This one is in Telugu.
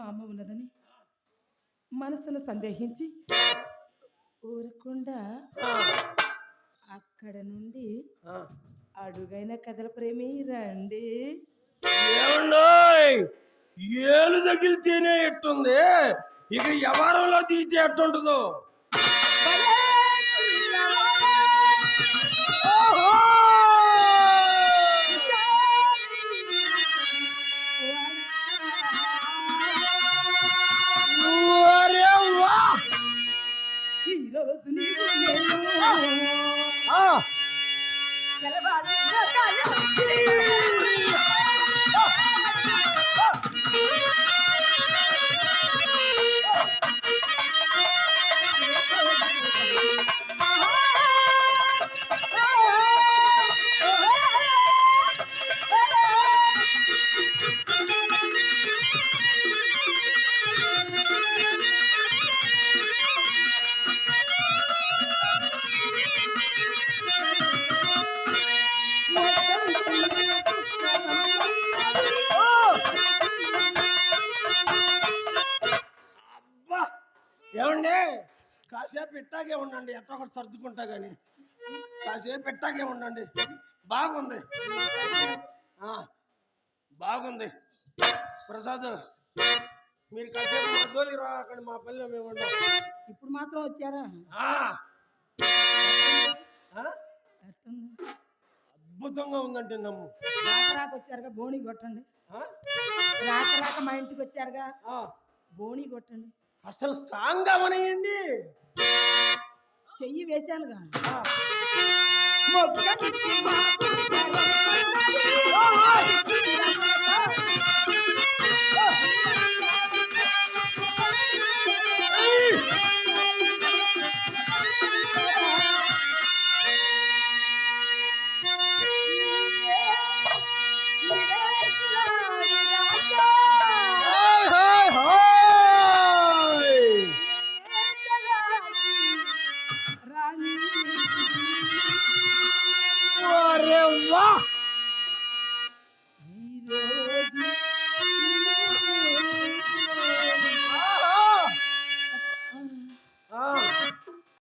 అమ్మ ఉన్నదని మనసును సందేహించి ఊరకుండా ఆ, అక్కడ నుండి ఆ. అడుగైన కథల ప్రేమి రండి. ఏమండోయ్, ఏలు తగిలితేనే ఎట్టుంది, ఇక వ్యవహారంలో తీస్తే ఎట్టుంటుందో. ఓహో! ఓరే వా! ఈరోజు నీకు నేను ఆ! గెలవాలి లోకాలు. అబ్బా! ఏమండి, కాసేపు ఇట్టాగే ఉండండి, ఎట్టా ఒకటి సర్దుకుంటా కానీ. కాసేపు ఇట్టాగే ఉండండి. బాగుంది. ఆ, బాగుంది. ప్రసాద్, మీరు కాసేపు మా జోలికి రా, అక్కడ మా పల్లె మేము ఉన్నాం. ఇప్పుడు మాత్రం వచ్చారా? ఆ, ఆ? ఎట్టుంది? అద్భుతంగా ఉందంటే నమ్ము. రాక వచ్చారుగా బోణి కొట్టండి. ఆ? రాక మా ఇంటికి వచ్చారుగా ఆ, బోణి కొట్టండి. అసలు సాంగమనేయండి. చెయ్యి వేశానుగా. ఆ. ఏయ్! Hi hi hi! రాణి అరే వా!